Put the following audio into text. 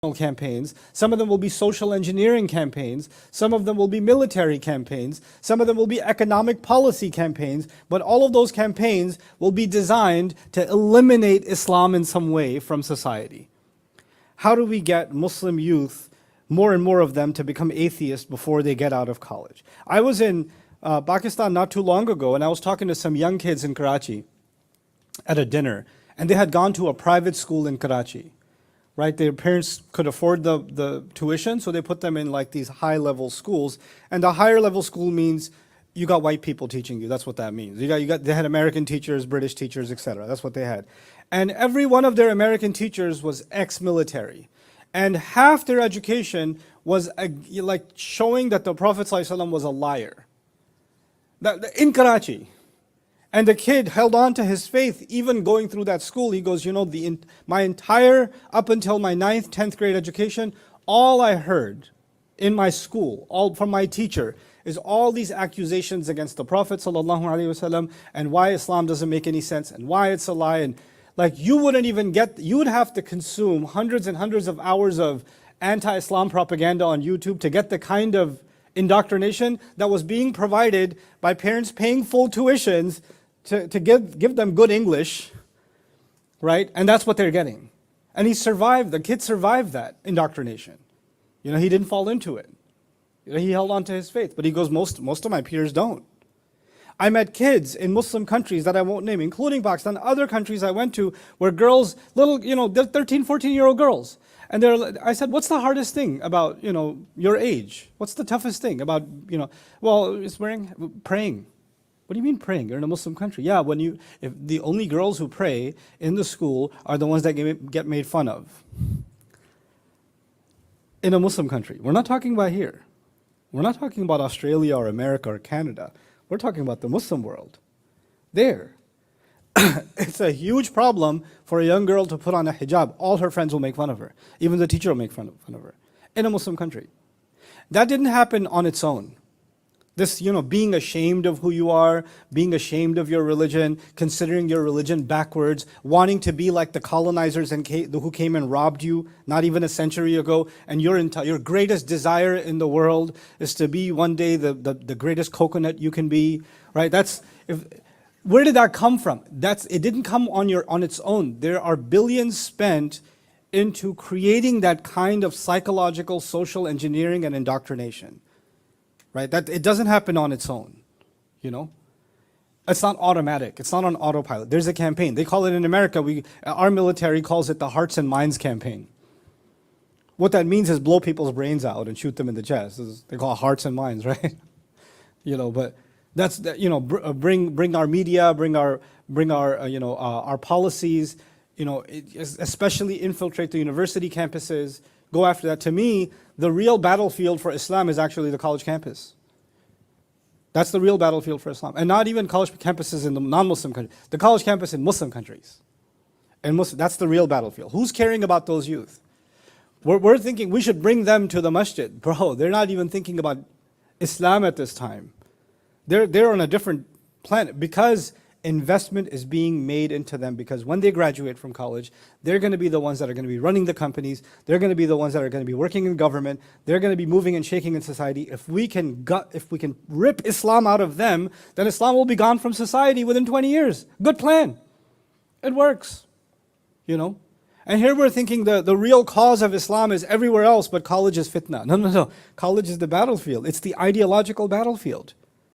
campaigns, some of them will be social engineering campaigns, some of them will be military campaigns, some of them will be economic policy campaigns, but all of those campaigns will be designed to eliminate Islam in some way from society. How do we get Muslim youth, more and more of them, to become atheists before they get out of college? I was in Pakistan not too long ago, and I was talking to some young kids in Karachi at a dinner, and they had gone to a private school in Karachi. Right, their parents could afford the tuition, so they put them in like these high-level schools. And the higher-level school means you got white people teaching you. That's what that means. They had American teachers, British teachers, etc. That's what they had. And every one of their American teachers was ex-military. And half their education was like showing that the Prophet ﷺ was a liar. In Karachi. And the kid held on to his faith even going through that school. He goes, you know, my entire, up until my 9th, 10th grade education, all I heard in my school, all from my teacher, is all these accusations against the Prophet ﷺ and why Islam doesn't make any sense and why it's a lie. And like you wouldn't even get, you would have to consume hundreds and hundreds of hours of anti-Islam propaganda on YouTube to get the kind of indoctrination that was being provided by parents paying full tuitions to give them good English, right? And that's what they're getting. And he survived, the kid survived that indoctrination. You know, he didn't fall into it. You know, he held on to his faith. But he goes, most of my peers don't. I met kids in Muslim countries that I won't name, including Pakistan, other countries I went to, where girls, little, you know, 13, 14-year-old girls. And I said, what's the hardest thing about, you know, your age? What's the toughest thing about, you know, well, it's praying. What do you mean praying? You're in a Muslim country. Yeah, if the only girls who pray in the school are the ones that get made fun of. In a Muslim country. We're not talking about here. We're not talking about Australia or America or Canada. We're talking about the Muslim world. There. It's a huge problem for a young girl to put on a hijab. All her friends will make fun of her. Even the teacher will make fun of her. In a Muslim country. That didn't happen on its own. This, you know, being ashamed of who you are, being ashamed of your religion, considering your religion backwards, wanting to be like the colonizers who came and robbed you not even a century ago, and your greatest desire in the world is to be one day the greatest coconut you can be, right? Where did that come from? It didn't come on its own. There are billions spent into creating that kind of psychological, social engineering and indoctrination. Right? That it doesn't happen on its own, you know? It's not automatic. It's not on autopilot. There's a campaign. They call it in America, our military calls it the Hearts and Minds campaign. What that means is blow people's brains out and shoot them in the chest. They call it Hearts and Minds, right? You know, but that's, you know, bring our media, bring our you know, our policies, you know, especially infiltrate the university campuses, go after that. To me, the real battlefield for Islam is actually the college campus. That's the real battlefield for Islam. And not even college campuses in the non-Muslim countries. The college campus in Muslim countries. And that's the real battlefield. Who's caring about those youth? We're thinking we should bring them to the masjid. Bro, they're not even thinking about Islam at this time. They're on a different planet because investment is being made into them, because when they graduate from college, they're going to be the ones that are going to be running the companies. They're going to be the ones that are going to be working in government. They're going to be moving and shaking in society. If we can rip Islam out of them, then Islam will be gone from society within 20 years. Good plan. It works. You know? And here we're thinking the real cause of Islam is everywhere else, but college is fitna. No. College is the battlefield. It's the ideological battlefield.